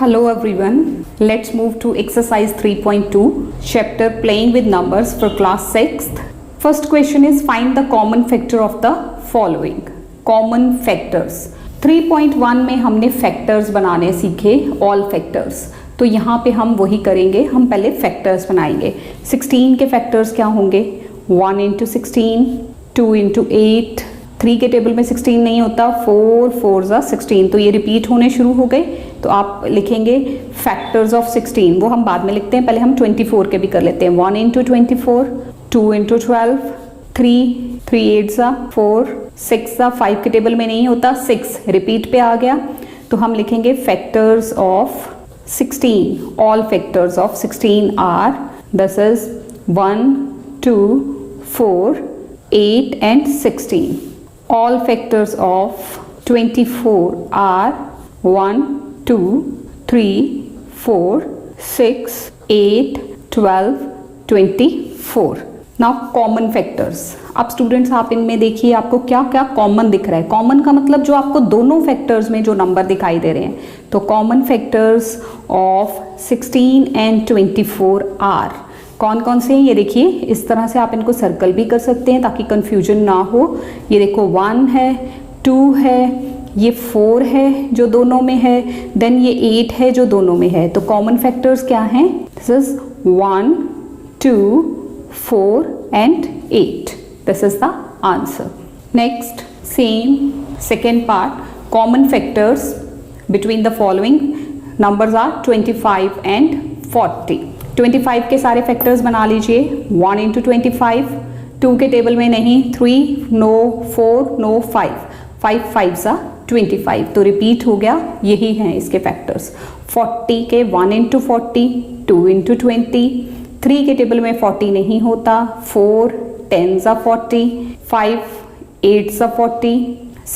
Hello everyone. Let's move to exercise 3.2, chapter playing with numbers for class 6th. First question is find the common factor of the following. Common factors. 3.1 में हमने factors बनाने सीखे, all factors. तो यहाँ पे हम वही करेंगे, हम पहले factors बनाएंगे. 16 के factors क्या होंगे? 1 into 16, 2 into 8, 3 के टेबल में 16 नहीं होता, 4 4 ज़ा 16, तो ये रिपीट होने शुरू हो गए. तो आप लिखेंगे फैक्टर्स ऑफ 16, वो हम बाद में लिखते हैं, पहले हम 24 के भी कर लेते हैं. 1 into 24, 2 into 12, 3 8 ज़ा 4, 6 ज़ा 5 के टेबल में नहीं होता, 6 रिपीट पे आ गया. तो हम लिखेंगे factors of 16. All factors of 16 are, this is 1 2 4 8 and 16. All factors of 24 are 1 2 3 4 6 8 12 24. Now common factors. अब स्टूडेंट्स आप इनमें देखिए आपको क्या क्या कॉमन दिख रहा है. कॉमन का मतलब जो आपको दोनों फैक्टर्स में जो नंबर दिखाई दे रहे हैं. तो common factors of 16 and 24 are कौन कौन से हैं ये देखिए. इस तरह से आप इनको सर्कल भी कर सकते हैं ताकि कंफ्यूजन ना हो. ये देखो 1 है, 2 है, ये 4 है जो दोनों में है, देन ये 8 है जो दोनों में है. तो कॉमन फैक्टर्स क्या हैं? This is 1 2 4 and 8. This is the answer. Next same second part. Common factors between the following numbers are 25 and 40. 25 के सारे फैक्टर्स बना लीजिए. 1 into 25, 2 के टेबल में नहीं, 3 नो, 4 नो, 5 5 सा 25, तो रिपीट हो गया. यही हैं इसके फैक्टर्स. 40 के 1 into 40, 2 into 20, 3 के टेबल में 40 नहीं होता, 4 10 सा 40, 5 8 सा 40,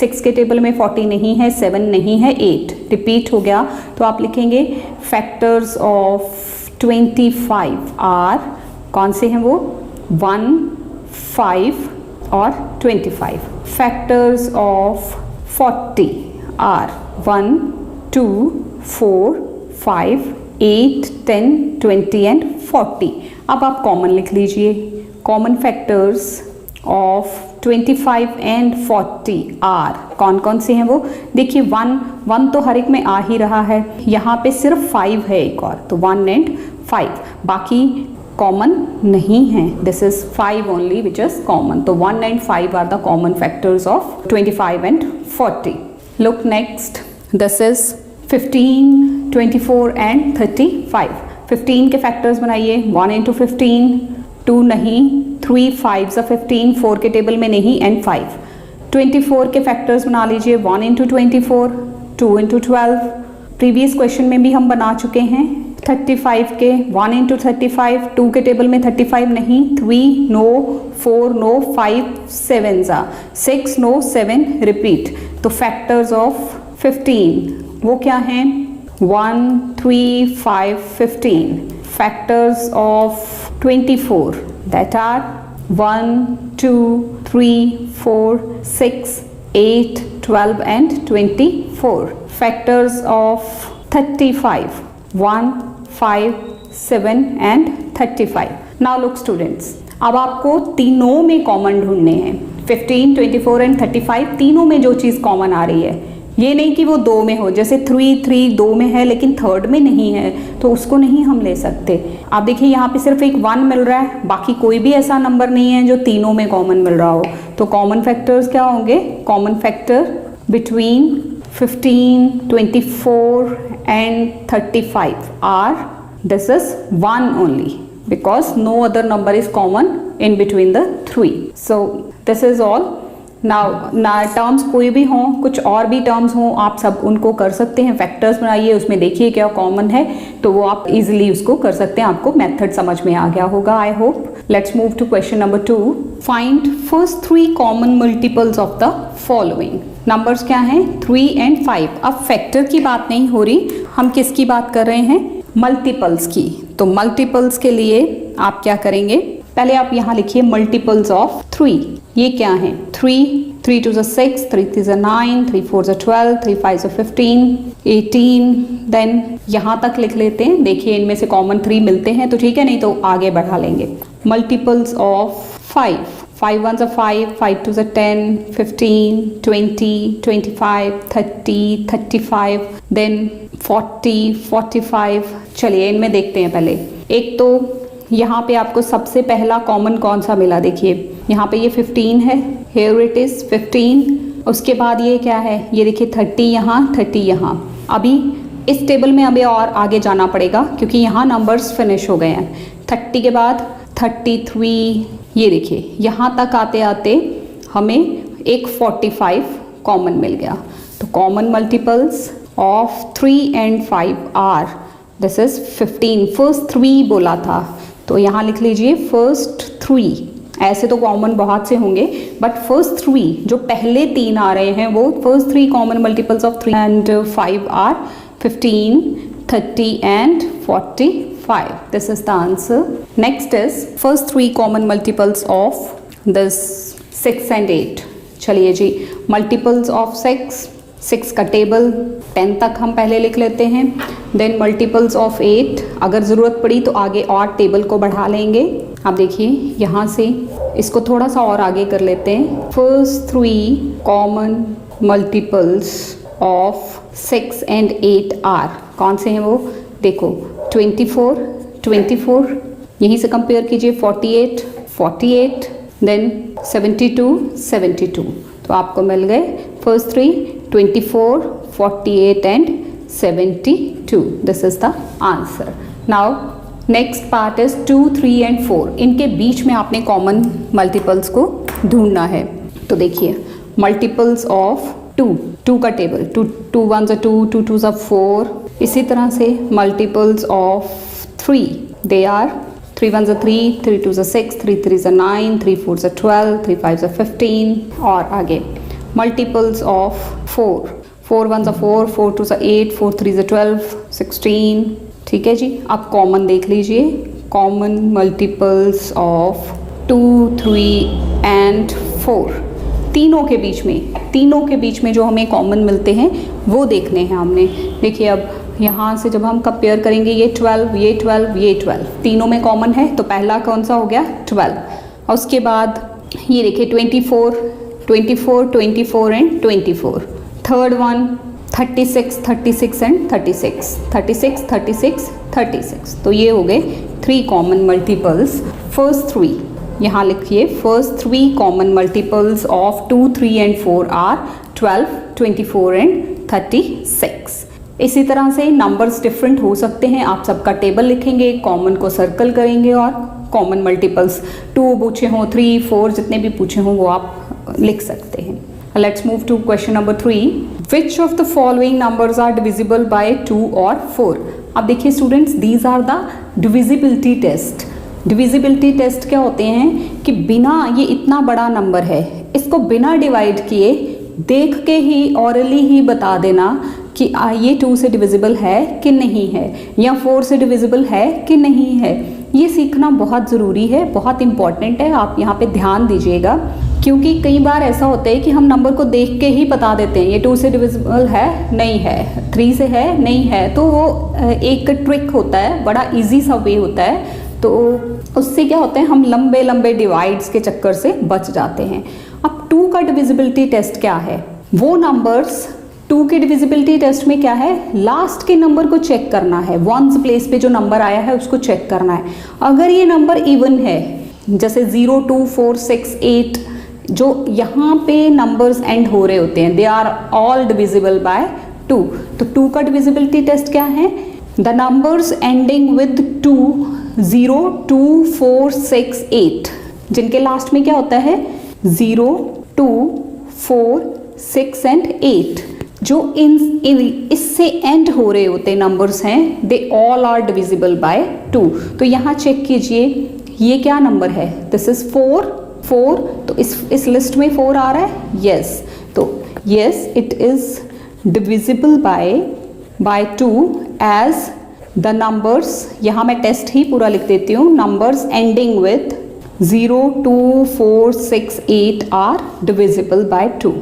6 के टेबल में 40 नहीं है, 7 नहीं है, 8 रिपीट हो गया. तो आप लिखेंगे फैक्टर्स ऑफ 25 आर, कौन से हैं वो? 1 5 और 25. Factors of 40 are 1 2 4 5 8 10 20 and 40. अब आप कॉमन लिख लीजिए. Common factors of 25 and 40 are कौन कौन से हैं वो? देखिए 1 तो हर एक में आ ही रहा है. यहाँ पे सिर्फ 5 है एक और, तो 1 and 5, बाकी कॉमन नहीं है. This is 5 only which is common. तो 1 and 5 are the common factors of 25 and 40. Look next. This is 15 24 and 35. 15 के फैक्टर्स बनाइए. 1 into 15, 2 नहीं, 3 5 सा 15, 4 के टेबल में नहीं एंड 5. 24 के फैक्टर्स बना लीजिए. 1 into 24, 2 into 12, प्रीवियस क्वेश्चन में भी हम बना चुके हैं. 35 के 1 into 35, 2 के टेबल में 35 नहीं, 3 नो, 4 नो, 5 7 सा 6 नो, 7 रिपीट. तो फैक्टर्स ऑफ 15 वो क्या हैं? 1 3 5 15. Factors of 24 that are 1 2 3 4 6 8 12 and 24. Factors of 35 1 5 7 and 35. Now look students, अब आपको तीनों में कॉमन ढूंढने हैं. 15 24 and 35 तीनों में जो चीज़ कॉमन आ रही है. ये नहीं कि वो 2 में हो, जैसे 3 2 में है लेकिन 3rd में नहीं है, तो उसको नहीं हम ले सकते. आप देखिए यहाँ पे सिर्फ एक 1 मिल रहा है, बाकी कोई भी ऐसा नंबर नहीं है जो तीनों में कॉमन मिल रहा हो. तो कॉमन फैक्टर्स क्या होंगे? Common factor between 15 24 and 35 are, this is 1 only because no other number is common in between the 3. So this is all. ना टर्म्स कोई भी हों, कुछ और भी टर्म्स हों, आप सब उनको कर सकते हैं. फैक्टर्स बनाइए, उसमें देखिए क्या कॉमन है, तो वो आप इजीली उसको कर सकते हैं. आपको मेथड समझ में आ गया होगा, I hope. Let's move to question number 2. Find first 3 common multiples of the following. Numbers क्या हैं? 3 and 5. अब फैक्टर की बात नहीं हो रही, हम किसकी बात कर रहे हैं? मल्टीपल्स की. तो मल्टीपल्स के लिए आप क्या करेंगे? पहले आप यहाँ लिखिए मल्टीपल्स ऑफ 3. ये क्या है? 3 3 2 6, 3 3 9, 3 4 12, 3 5 15, 18. देन यहाँ तक लिख लेते हैं. देखिए इनमें से कॉमन 3 मिलते हैं तो ठीक है, नहीं तो आगे बढ़ा लेंगे. Multiples of 5. 5 1 5, 5 2 10, 15, 20, 25, 30, 35, देन 40, 45. चलिए इनमें देखते हैं पहले. एक तो यहाँ पे आपको सबसे पहला कॉमन कौन सा मिला, देखिए यहाँ पे ये 15 है, here it is 15. उसके बाद ये क्या है, ये देखिए 30 यहाँ, 30 यहाँ. अभी इस टेबल में अभी और आगे जाना पड़ेगा क्योंकि यहाँ नंबर्स फिनिश हो गए हैं. 30 के बाद 33, ये देखिए यहाँ तक आते आते हमें एक 45 कॉमन मिल गया. तो common multiples of 3 and 5 are, this is 15. First 3 बोला था तो यहाँ लिख लीजिए फर्स्ट 3. ऐसे तो कॉमन बहुत से होंगे बट फर्स्ट 3 जो पहले 3 आ रहे हैं वो first 3 common multiples of 3 and 5 are 15, 30 and 45. This is the answer. Next is first 3 common multiples of this 6 and 8. चलिए जी, multiples of 6 का टेबल 10 तक हम पहले लिख लेते हैं. देन मल्टीपल्स ऑफ 8, अगर ज़रूरत पड़ी तो आगे और टेबल को बढ़ा लेंगे. आप देखिए यहाँ से इसको थोड़ा सा और आगे कर लेते हैं. First 3 common multiples of 6 and 8 are, कौन से हैं वो देखो. 24, यहीं से कंपेयर कीजिए. 48, देन 72. तो आपको मिल गए first 3 24, 48 and 72. This is the answer. Now next part is 2, 3 and 4. इनके बीच में आपने कॉमन मल्टीपल्स को ढूंढना है. तो देखिए मल्टीपल्स ऑफ 2 का टेबल 2 1 2, 2 2 4. इसी तरह से मल्टीपल्स ऑफ 3, दे आर 3 1 3, 3 2 6, 3 3 9, 3 4 12, 3 5 15. और आगे मल्टीपल्स ऑफ 4 1 4, 4 2 8, 4 3 12, 16. ठीक है जी. अब कॉमन देख लीजिए. Common multiples of 2, 3 and 4. तीनों के बीच में जो हमें कॉमन मिलते हैं वो देखने हैं हमने. देखिए अब यहाँ से जब हम कंपेयर करेंगे ये 12, ये 12, ये 12, तीनों में कॉमन है तो पहला कौन सा हो गया 12. और उसके बाद ये देखिए 24 and 24. Third one 36 and 36. तो ये हो गए 3 कॉमन मल्टीपल्स. फर्स्ट 3 यहाँ लिखिए. First 3 common multiples of 2, 3 and 4 are 12, 24 and 36. इसी तरह से नंबर्स डिफरेंट हो सकते हैं. आप सबका टेबल लिखेंगे, कॉमन को सर्कल करेंगे और कॉमन मल्टीपल्स 2 पूछे हों, 3, 4 जितने भी पूछे हों वो आप लिख सकते हैं. Let's move to question number 3. Which of the following numbers are divisible by 2 or 4? अब देखिए students, these are the divisibility test. Divisibility test क्या होते हैं कि बिना, ये इतना बड़ा नंबर है, इसको बिना डिवाइड किए देख के ही ऑरली ही बता देना कि ये 2 से डिविजिबल है कि नहीं है या 4 से डिविजिबल है कि नहीं है. ये सीखना बहुत ज़रूरी है, बहुत इम्पॉर्टेंट है. आप यहाँ पे ध्यान दीजिएगा क्योंकि कई बार ऐसा होता है कि हम नंबर को देख के ही बता देते हैं ये 2 से डिविजिबल है, नहीं है, 3 से है, नहीं है. तो वो एक ट्रिक होता है, बड़ा इजी सा वे होता है. तो उससे क्या होता है, हम लंबे लंबे डिवाइड्स के चक्कर से बच जाते हैं. अब 2 का डिविजिबिलिटी टेस्ट क्या है, वो नंबर्स 2 के डिविजिबिलिटी टेस्ट में क्या है, लास्ट के नंबर को चेक करना है. वंस प्लेस पे जो नंबर आया है उसको चेक करना है. अगर ये नंबर इवन है, जैसे 0, 2, 4, 6, 8, जो यहाँ पे नंबर्स एंड हो रहे होते हैं, they are all divisible by 2. तो 2 का डिविजिबिलिटी टेस्ट क्या है, द नंबर्स एंडिंग विद 2, 0, 2, 4, 6, 8, जिनके लास्ट में क्या होता है 0, 2, 4, 6 and 8, जो इससे एंड हो रहे होते नंबर्स हैं, they all are divisible by 2. तो यहाँ चेक कीजिए ये क्या नंबर है, दिस इज 4. तो इस लिस्ट में 4 आ रहा है, यस. तो yes, it is divisible by 2 as the numbers, यहाँ मैं टेस्ट ही पूरा लिख देती हूँ, numbers ending with 0, 2, 4, 6, 8 are divisible by 2,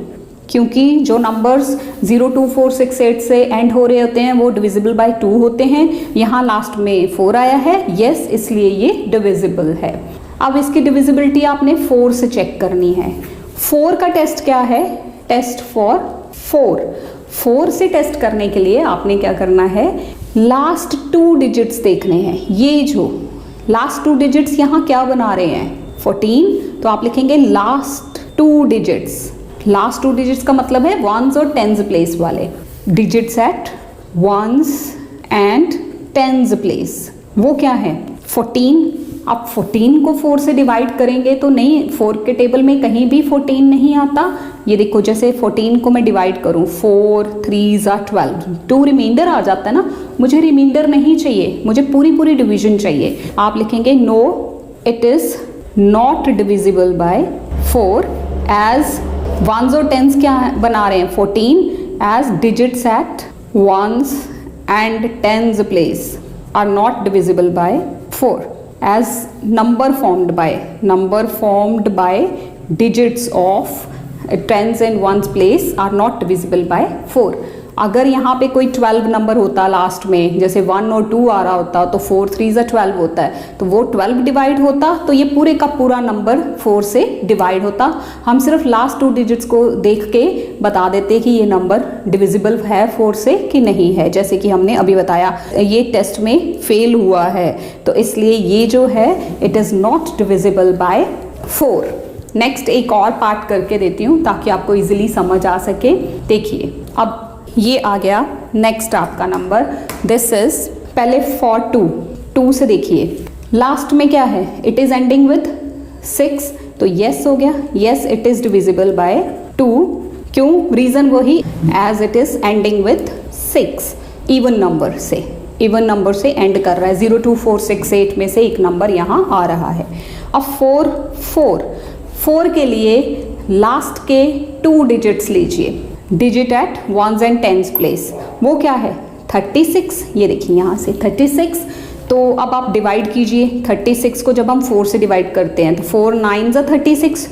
क्योंकि जो नंबर्स 0, 2, 4, 6, 8 से एंड हो रहे होते हैं वो डिविजिबल बाय 2 होते हैं। यहाँ लास्ट में 4 आया है, यस, इसलिए ये डिविजिबल है। अब इसकी डिविजिबिलिटी आपने 4 से चेक करनी है। 4 का टेस्ट क्या है? टेस्ट फॉर 4 से टेस्ट करने के लिए आपने क्या करना है, लास्ट 2 डिजिट्स देखने हैं। ये जो लास्ट 2 डिजिट्स यहाँ क्या बना रहे हैं? 14, तो आप लिखेंगे लास्ट 2 डिजिट्स। लास्ट 2 डिजिट्स का मतलब है वंस और टेंस प्लेस वाले digits at ones and tens place. वो क्या है? 14। आप 14 को 4 से डिवाइड करेंगे तो नहीं, 4 के टेबल में कहीं भी 14 नहीं आता। ये देखो, जैसे 14 को मैं डिवाइड करूँ, 4 3 12, 2 रिमाइंडर आ जाता है ना। मुझे रिमाइंडर नहीं चाहिए, मुझे पूरी डिवीजन चाहिए। आप लिखेंगे no, it is not divisible by 4 as ones और टेंस क्या बना रहे हैं? 14 as digits at ones and tens place are not divisible by 4 as number formed by digits of tens and ones place are not divisible by 4। अगर यहाँ पे कोई 12 number होता लास्ट में, जैसे 1 और 2 आ रहा होता, तो 4 3 12 होता है, तो वो 12 डिवाइड होता, तो ये पूरे का पूरा नंबर 4 से डिवाइड होता। हम सिर्फ लास्ट 2 डिजिट्स को देख के बता देते कि ये नंबर डिविजिबल है 4 से कि नहीं है, जैसे कि हमने अभी बताया। ये टेस्ट में फेल हुआ है, तो इसलिए ये जो है it is not divisible by 4। Next एक और पार्ट करके देती हूँ ताकि आपको इजीली समझ आ सके। देखिए, अब ये आ गया नेक्स्ट आपका नंबर। दिस इज पहले फॉर 2 से देखिए, लास्ट में क्या है? इट इज एंडिंग विथ 6, तो यस हो गया, yes it is divisible by 2। क्यों? रीजन वही, as it is ending with 6, even number से एंड कर रहा है। 0, 2, 4, 6, 8 में से एक नंबर यहाँ आ रहा है। अब 4 के लिए लास्ट के 2 डिजिट्स लीजिए, digit at ones and tens place. वो क्या है? 36। ये देखिए यहाँ से 36। तो अब आप डिवाइड कीजिए। 36 को जब हम 4 से डिवाइड करते हैं तो 4 9 36,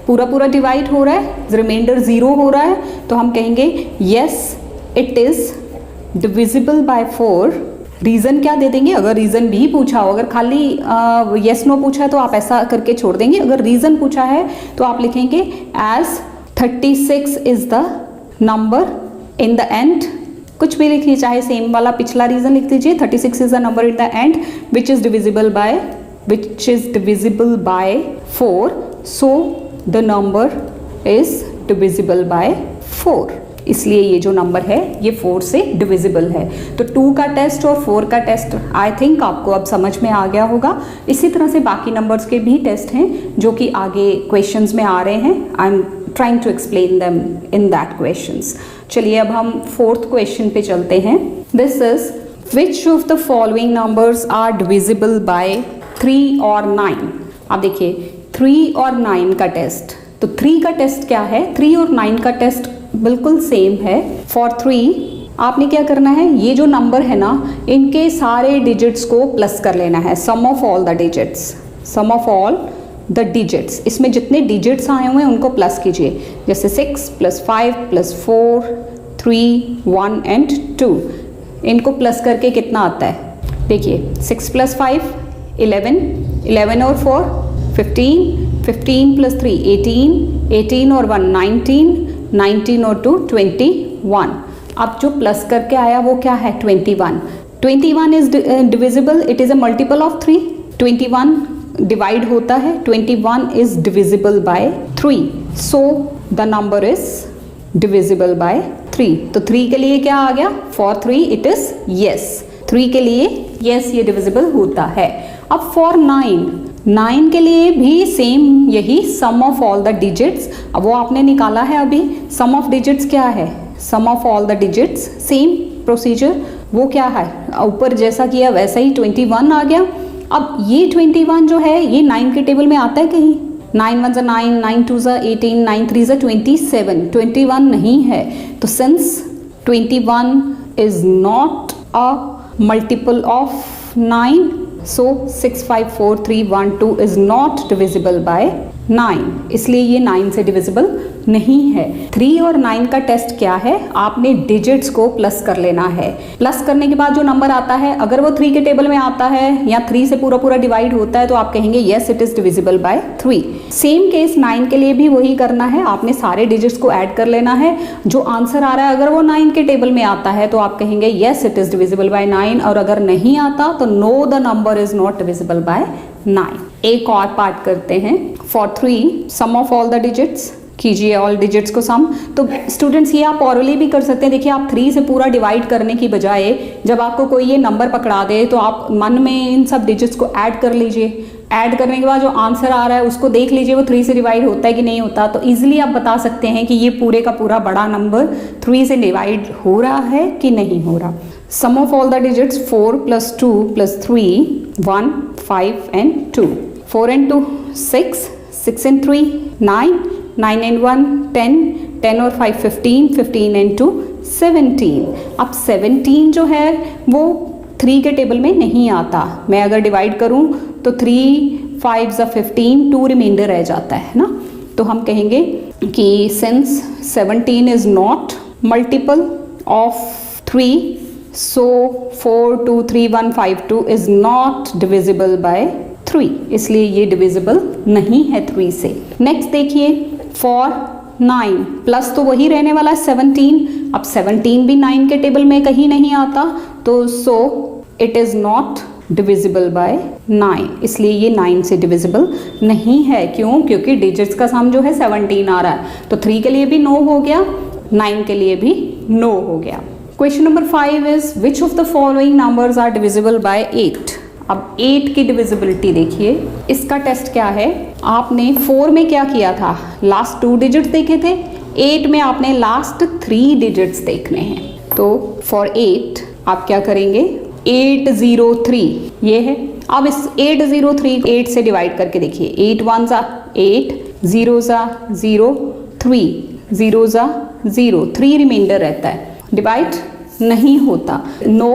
पूरा डिवाइड हो रहा है, रिमाइंडर 0 हो रहा है, तो हम कहेंगे yes it is divisible by 4। Reason क्या दे देंगे? अगर रीज़न भी पूछा हो, अगर खाली यस नो पूछा है तो आप ऐसा करके छोड़ देंगे। अगर रीज़न पूछा है तो आप लिखेंगे as 36 is the number in the end, कुछ भी लिखिए, चाहे सेम वाला पिछला रीजन लिख दीजिए। 36 is the number in the and which is divisible by 4, so the number is divisible by 4। इसलिए ये जो नंबर है ये 4 से डिविजिबल है। तो 2 का टेस्ट और 4 का टेस्ट आई थिंक आपको अब समझ में आ गया होगा। इसी तरह से बाकी नंबर्स के भी टेस्ट हैं जो कि आगे क्वेश्चंस में आ रहे हैं। I am trying to explain them in that questions. चलिए अब हम 4th क्वेश्चन पे चलते हैं। This is which of the following numbers are divisible by 3 और 9। अब देखिए 3 और 9 का टेस्ट, तो 3 का टेस्ट क्या है? 3 और 9 का टेस्ट बिल्कुल सेम है। फॉर 3 आपने क्या करना है, ये जो नंबर है ना, इनके सारे डिजिट्स को प्लस कर लेना है। Sum of all the digits, इसमें जितने डिजिट्स आए हुए हैं उनको प्लस कीजिए। जैसे 6 + 5 + 4 3 1 एंड 2, इनको प्लस करके कितना आता है? देखिए 6 + 5 11, 11 और 4 15, 15 + 3 18, 18 और 1 19, 19 और 2 21। अब जो प्लस करके आया वो क्या है? 21। 21 is divisible, it is a multiple of 3। 21 divide होता है, 21 is divisible by 3, so the number is divisible by 3। तो 3 के लिए क्या आ गया? For 3 it is yes. 3 के लिए यस ये डिविजिबल होता है। अब फॉर 9 के लिए भी सेम यही, सम ऑफ ऑल द डिजिट्स। अब वो आपने निकाला है अभी। सम ऑफ डिजिट्स क्या है? Sum of all the digits, same procedure. वो क्या है? ऊपर जैसा किया वैसा ही 21 आ गया। अब ये 21 जो है ये 9 के टेबल में आता है कहीं? 9 1 9, 9 2 18, 9 3 27, 21 नहीं है। तो since 21 is not a multiple of 9, so 654312 is not divisible by 9, इसलिए ये 9 से डिविजिबल नहीं है। 3 और 9 का टेस्ट क्या है, आपने डिजिट्स को प्लस कर लेना है। प्लस करने के बाद जो नंबर आता है, अगर वो 3 के टेबल में आता है या 3 से पूरा पूरा डिवाइड होता है तो आप कहेंगे yes it is divisible by 3। Same case 9 के लिए भी वही करना है, आपने सारे डिजिट्स को ऐड कर लेना है। जो आंसर आ रहा है अगर वो 9 के टेबल में आता है तो आप कहेंगे yes it is divisible by 9, और अगर नहीं आता तो no the number is not divisible by 9। एक और पार्ट करते हैं। For 3 sum of all the digits, कीजिए ऑल डिजिट्स को सम। तो स्टूडेंट्स ये आप ऑरली भी कर सकते हैं। देखिए आप 3 से पूरा डिवाइड करने की बजाय जब आपको कोई ये नंबर पकड़ा दे तो आप मन में इन सब डिजिट्स को ऐड कर लीजिए। ऐड करने के बाद जो आंसर आ रहा है उसको देख लीजिए वो 3 से डिवाइड होता है कि नहीं होता, तो इजीली आप बता सकते हैं कि ये पूरे का पूरा बड़ा नंबर 3 से डिवाइड हो रहा है कि नहीं हो रहा। सम of all the digits 4 + 2 + 3 1 5 and 2, 4 and 2 6, 6 and 3 9, 9 and 1 10, 10 और 5 15, 15 and 2 17। अब 17 जो है वो 3 के टेबल में नहीं आता। मैं अगर डिवाइड करूं तो 3 5 = 15, 2 रिमाइंडर रह जाता है ना। तो हम कहेंगे कि since 17 is not multiple of 3, so 4 2 3 1 5 2 is not divisible by 3, इसलिए ये डिविजिबल नहीं है 3 से। नेक्स्ट देखिए फॉर 9 प्लस तो वही रहने वाला है 17। अब 17 भी 9 के टेबल में कहीं नहीं आता, तो so it is not divisible by 9, इसलिए ये 9 से डिविजिबल नहीं है। क्यों? क्योंकि डिजिट्स का सम जो है 17 आ रहा है, तो 3 के लिए भी नो हो गया, 9 के लिए भी नो हो गया। Question number 5 is which of the following numbers are divisible by 8। अब 8 की डिविजिबिलिटी देखिए, इसका टेस्ट क्या है। आपने 4 में क्या किया था, लास्ट 2 डिजिट्स देखे थे। 8 में आपने लास्ट 3 डिजिट्स देखने हैं। तो फॉर 8 आप क्या करेंगे, 803 ये है। अब इस 803 8 से डिवाइड करके देखिए, 8 1 = 8, 0 = 0, 3 0 = 0, 3 रिमाइंडर रहता है, डिवाइड नहीं होता। No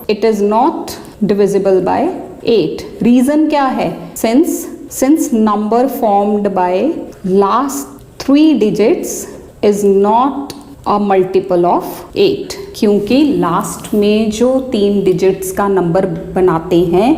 it is not divisible by 8। Reason क्या है, since number formed by last 3 digits is not a multiple of 8, क्योंकि लास्ट में जो 3 डिजिट्स का नंबर बनाते हैं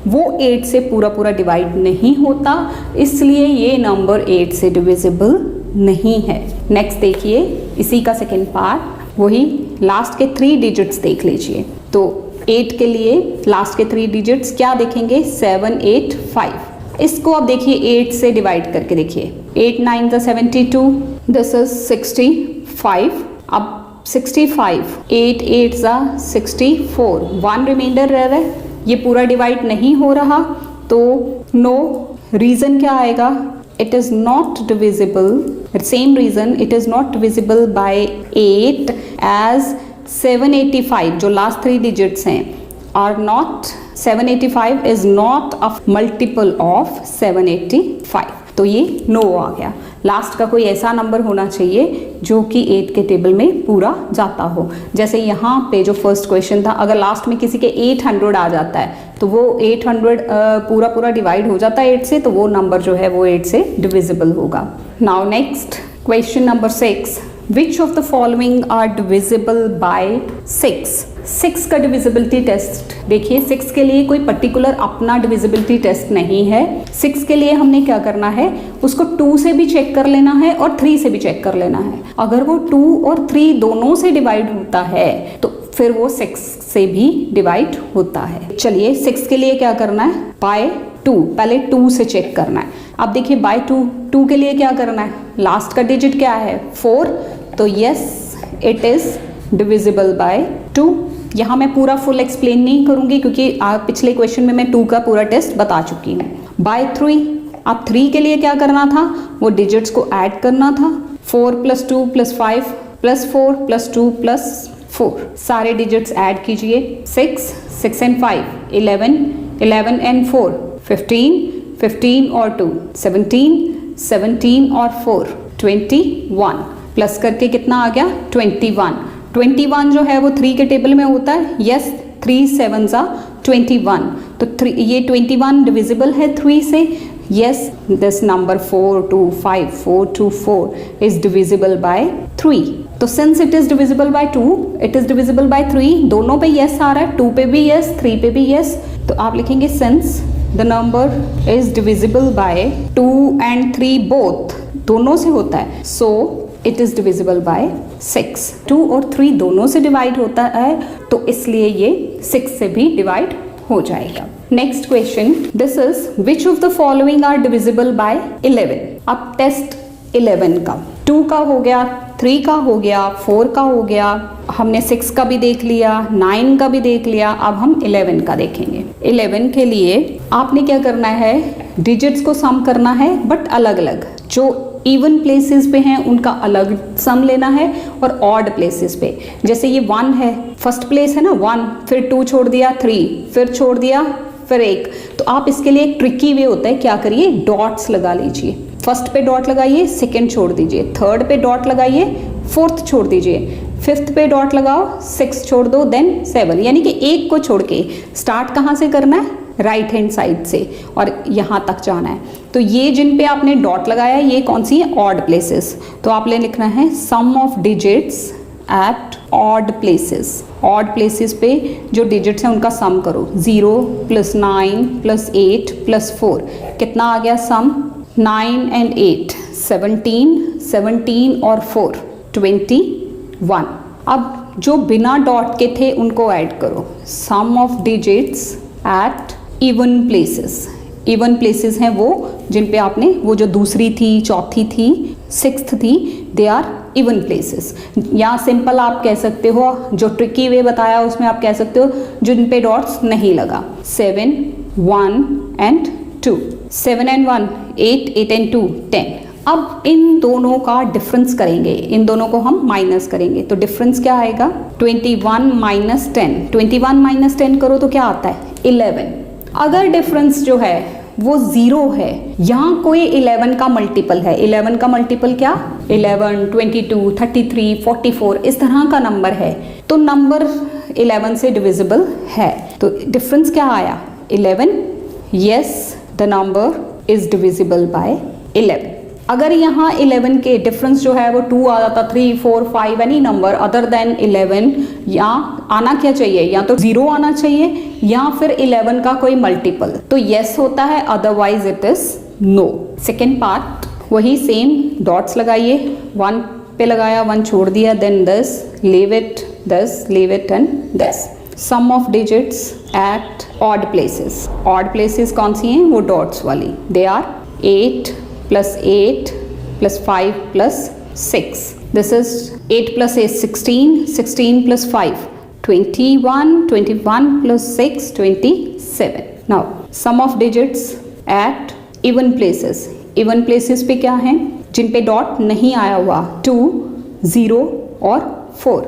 वो 8 से पूरा पूरा डिवाइड नहीं होता, इसलिए ये नंबर 8 से डिविजिबल नहीं है। नेक्स्ट देखिए इसी का सेकेंड पार्ट, वही लास्ट के 3 डिजिट्स देख लीजिए। तो 8 के लिए लास्ट के 3 डिजिट्स क्या देखेंगे, 7 8 5। इसको अब देखिए 8 से डिवाइड करके देखिए, 8 9 = 72, दिस इज 65। अब 65, 8 8 = 64, 1 रिमाइंडर रह रहा है, ये पूरा डिवाइड नहीं हो रहा, तो नो। रीजन क्या आएगा, it is not divisible, same reason it is not divisible by 8 as 785 जो लास्ट 3 डिजिट्स हैं are not, 785 is not a multiple of 785, तो ये नो आ गया। लास्ट का कोई ऐसा नंबर होना चाहिए जो कि 8 के टेबल में पूरा जाता हो। जैसे यहाँ पे जो फर्स्ट क्वेश्चन था, अगर लास्ट में किसी के 800 आ जाता है तो वो 800 पूरा पूरा डिवाइड हो जाता है 8 से, तो वो नंबर जो है वो 8 से डिविजिबल होगा। Now next question number 6, which of the following are divisible by 6। 6 का डिविजिबिलिटी टेस्ट देखिए, 6 के लिए कोई पर्टिकुलर अपना डिविजिबिलिटी टेस्ट नहीं है। 6 के लिए हमने क्या करना है, उसको 2 से भी चेक कर लेना है और 3 से भी चेक कर लेना है। अगर वो 2 और 3 दोनों से डिवाइड होता है तो फिर वो 6 से भी डिवाइड होता है। चलिए 6 के लिए क्या करना है, बाय 2, पहले 2 से चेक करना है। अब देखिए बाय 2 के लिए क्या करना है, लास्ट का डिजिट क्या है 4, तो yes it is divisible by 2। यहाँ मैं पूरा फुल एक्सप्लेन नहीं करूँगी क्योंकि पिछले क्वेश्चन में मैं 2 का पूरा टेस्ट बता चुकी हूँ। बाय 3, अब 3 के लिए क्या करना था, वो डिजिट्स को ऐड करना था। 4 + 2 + 5 + 4 + 2 + 4, सारे डिजिट्स ऐड कीजिए। 6 6 and 5 11, 11 and 4 15, 15 और 2 17, 17 और 4 21, प्लस करके कितना आ गया 21। 21 जो है वो 3 के टेबल में होता है, यस 3 7 जा 21, तो ये 21 डिविजिबल है 3 से। Yes, this number 425424 is divisible by 3। तो since it is divisible by 2, it is divisible by 3, दोनों पे यस आ रहा है, 2 पे भी यस, 3 पे भी यस, तो आप लिखेंगे since the number is divisible by 2 and 3 both, दोनों से होता है, so it is divisible by 6। 2 और 3 दोनों से डिवाइड होता है, तो इसलिए ये 6 से भी डिवाइड हो जाएगा। Next question, this is which of the following are divisible by 11। अब टेस्ट 11 का, 2 का हो गया, 3 का हो गया, 4 का हो गया, हमने 6 का भी देख लिया, 9 का भी देख लिया, अब हम 11 का देखेंगे। 11 के लिए आपने क्या करना है, डिजिट्स को सम करना है, बट अलग अलग। जो इवन प्लेसेस पे हैं उनका अलग सम लेना है, और ऑड प्लेसेस पे, जैसे ये 1 है, फर्स्ट प्लेस है ना 1, फिर 2 छोड़ दिया, 3 फिर छोड़ दिया, फिर 1, तो आप इसके लिए एक ट्रिकी वे होता है, क्या करिए, डॉट्स लगा लीजिए। फर्स्ट पे डॉट लगाइए, सेकंड छोड़ दीजिए, थर्ड पे डॉट लगाइए, फोर्थ छोड़ दीजिए, फिफ्थ पे डॉट लगाओ, 6 छोड़ दो, देन 7, यानी कि एक को छोड़ के स्टार्ट कहाँ से करना है, राइट हैंड साइड से, और यहाँ तक जाना है। तो ये जिन पे आपने डॉट लगाया है ये कौन सी है, ऑड प्लेसेस, तो आपने लिखना है sum of digits at odd places. Odd places पे जो डिजिट्स हैं उनका सम करो, 0 + 9 + 8 + 4, कितना आ गया सम, 9 and 8 17, 17 और 4 21। अब जो बिना डॉट के थे उनको ऐड करो, sum of digits at even places. Even places हैं वो जिन पे आपने, वो जो दूसरी थी, चौथी थी, 6th थी, दे आर इवन प्लेसेस। या सिंपल आप कह सकते हो, जो ट्रिकी वे बताया उसमें आप कह सकते हो जिन पे डॉट्स नहीं लगा, 7 1 and 2, 7 and 1 8, 8 and 2 10। अब इन दोनों का डिफरेंस करेंगे, इन दोनों को हम माइनस करेंगे, तो डिफरेंस क्या आएगा, 21 - 10, 21 - 10 करो तो क्या आता है, 11। अगर डिफरेंस जो है वो 0 है, यहाँ कोई 11 का मल्टीपल है, 11 का मल्टीपल क्या, 11 22 33 44 इस तरह का नंबर है, तो नंबर 11 से डिविजिबल है। तो डिफरेंस क्या आया, 11। Yes, the number is divisible by 11। अगर यहाँ 11 के डिफरेंस जो है वो 2 आ जाता, 3 4 5 एनी नंबर अदर देन 11, यहाँ आना क्या चाहिए, या तो 0 आना चाहिए या फिर 11 का कोई मल्टीपल, तो यस होता है, otherwise it is no. Second part वही सेम, डॉट्स लगाइए, 1 पे लगाया, 1 छोड़ दिया, then this, leave it and this. Sum of digits at odd places. Odd places कौन सी हैं, वो डॉट्स वाली, they are 8 + 8 + 5 + 6, this is 8 + 8 16, 16 + 5 21, 21 + 6 27। now sum of digits at even places। even places पे क्या हैं, जिन पे डॉट नहीं आया हुआ, 2 0 और 4,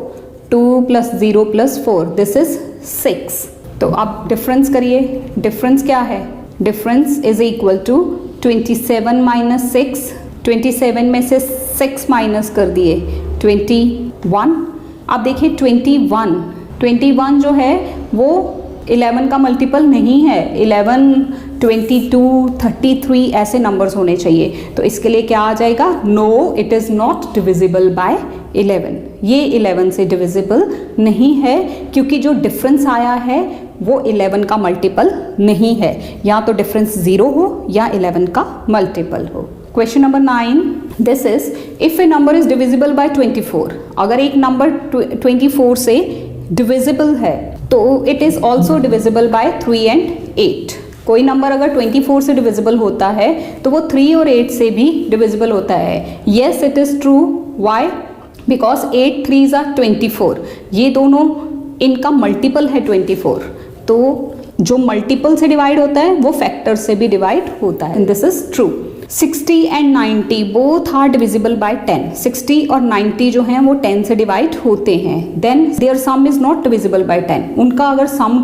2 + 0 + 4 दिस इज 6। तो अब डिफरेंस करिए, डिफरेंस क्या है, डिफरेंस इज इक्वल टू 27 - 6, 27 में से 6 माइनस कर दिए, 21। अब देखिए 21 जो है वो 11 का मल्टीपल नहीं है, 11 22 33 ऐसे नंबर्स होने चाहिए, तो इसके लिए क्या आ जाएगा, no it is not divisible by 11। ये 11 से डिविजिबल नहीं है, क्योंकि जो डिफरेंस आया है वो 11 का मल्टीपल नहीं है, या तो डिफरेंस 0 हो या 11 का मल्टीपल हो। Question number 9, this is if a number is divisible bye 24। अगर एक नंबर 24 से डिविजिबल है तो it is also divisible by 3 and 8। कोई नंबर अगर 24 से डिविजिबल होता है तो वो 3 और 8 से भी डिविजिबल होता है। Yes it is true, why, because 8 3s are 24, ये दोनों इनका मल्टीपल है 24, तो जो मल्टीपल से डिवाइड होता है वो फैक्टर से भी डिवाइड होता है, this is true. 60 and 90 both are divisible by 10। 60 और 90 जो हैं वो 10 से डिवाइड होते हैं, then their sum is not divisible by 10। उनका अगर सम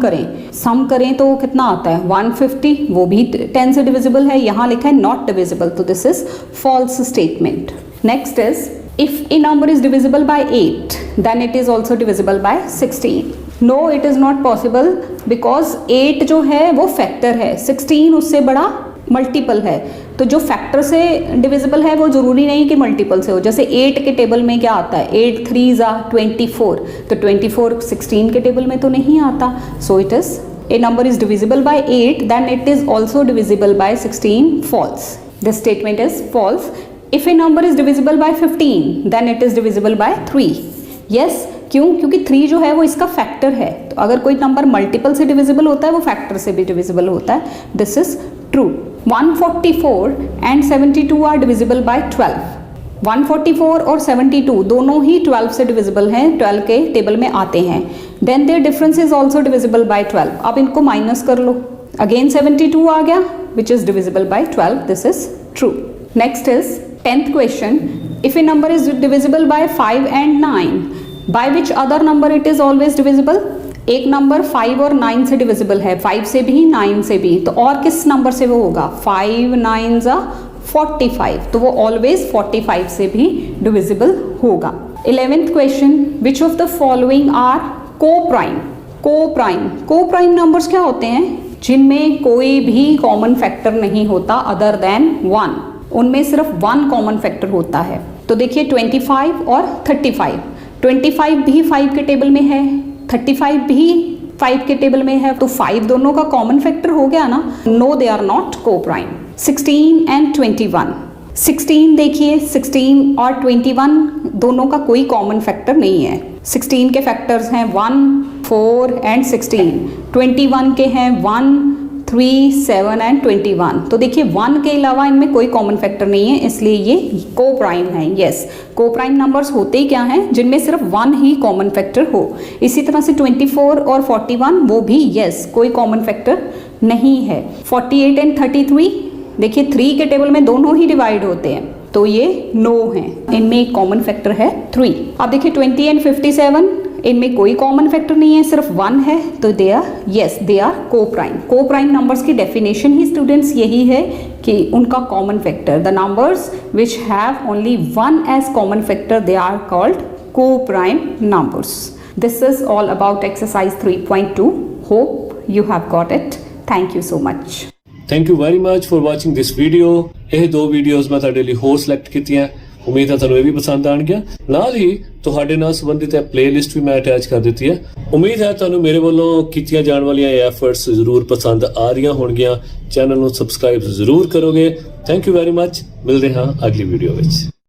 करें तो कितना आता है 150, वो भी 10 से डिविजिबल है, यहाँ लिखा है नॉट डिविजिबल, तो this is false statement. Next is if a number is divisible by 8 then it is also divisible by 16। No it is not possible because 8 जो है वो फैक्टर है, 16 उससे बड़ा मल्टीपल है। तो जो फैक्टर से डिविजिबल है वो ज़रूरी नहीं कि मल्टीपल से हो। जैसे 8 के टेबल में क्या आता है, 8 3 24, तो 24 16 के टेबल में तो नहीं आता। So it is a number is divisible by 8 then it is also divisible by 16, false. This statement is false. If a number is divisible by 15 then it is divisible by 3. Yes, क्यों? क्योंकि 3 जो है वो इसका factor है। तो अगर कोई नंबर मल्टीपल से डिविजिबल होता है वो फैक्टर से भी डिविजिबल होता है। This is true. 144 and 72 are divisible by 12। 144 और 72 दोनों ही 12 से डिविजिबल हैं, 12 के टेबल में आते हैं। Then their difference is also divisible by 12। अब इनको माइनस कर लो, अगेन 72 आ गया which is divisible by 12। This is true. Next is 10th question, if a number is divisible bye 5 and 9 by which other number it is always divisible. एक number 5 और 9 से divisible है, 5 से भी 9 से भी, तो और किस नंबर से वो होगा, 5 9 45, तो वो ऑलवेज 45 से भी डिविजिबल होगा। 11th question, which of the following are coprime. Coprime numbers क्या होते हैं, जिनमें कोई भी कॉमन फैक्टर नहीं होता अदर देन 1, उनमें सिर्फ 1 कॉमन फैक्टर होता है। तो देखिए 25 और 35, 25 भी 5 के टेबल में है, 35 भी 5 के टेबल में है, तो 5 दोनों का कॉमन फैक्टर हो गया ना। No they are not coprime. 16 and 21, 16 देखिए 16 और 21 दोनों का कोई कॉमन फैक्टर नहीं है। 16 के फैक्टर्स हैं 1 4 एंड 16, 21 के हैं 1 3 7 एंड 21। तो देखिए 1 के अलावा इनमें कोई कॉमन फैक्टर नहीं है, इसलिए ये को-प्राइम है। यस, को-प्राइम नंबर्स होते ही क्या हैं, जिनमें सिर्फ 1 ही कॉमन फैक्टर हो। इसी तरह से 24 और 41 वो भी यस कोई कॉमन फैक्टर नहीं है। 48 एंड 33 देखिए 3 के टेबल में दोनों ही डिवाइड होते हैं, तो ये नो है, इनमें एक कॉमन फैक्टर है 3। अब देखिए 20 एंड 57 इनमें कोई कॉमन फैक्टर नहीं है, सिर्फ 1 है, तो they are coprime. Coprime numbers की डेफिनेशन ही स्टूडेंट्स यही है कि उनका common factor, the numbers which have only 1 as common factor, they are called coprime numbers. This is all about exercise 3.2। Hope you have got it. Thank you so much. Thank you very much for watching this video. ਇਹ 2 videos ਮੈਂ ਤੁਹਾਡੇ ਲਈ ਹੋਰ select ਕੀਤੀਆਂ, ਉਮੀਦ ਹੈ ਤੁਹਾਨੂੰ ਇਹ ਵੀ ਪਸੰਦ ਆਣਗੀਆਂ। ਨਾਲ ਹੀ ਤੁਹਾਡੇ ਨਾਲ ਸੰਬੰਧਿਤ ਪਲੇਲਿਸਟ ਵੀ ਮੈਂ ਅਟੈਚ ਕਰ ਦਿੱਤੀ ਹੈ। ਉਮੀਦ ਹੈ ਤੁਹਾਨੂੰ ਮੇਰੇ ਵੱਲੋਂ ਕੀਤੀਆਂ ਜਾਣ ਵਾਲੀਆਂ ਐਫਰਟਸ ਜ਼ਰੂਰ ਪਸੰਦ ਆ ਰਹੀਆਂ ਹੋਣਗੀਆਂ। ਚੈਨਲ ਨੂੰ ਸਬਸਕ੍ਰਾਈਬ ਜ਼ਰੂਰ ਕਰੋਗੇ। Thank you very much. ਮਿਲਦੇ ਹਾਂ ਅਗਲੀ ਵੀਡੀਓ ਵਿੱਚ।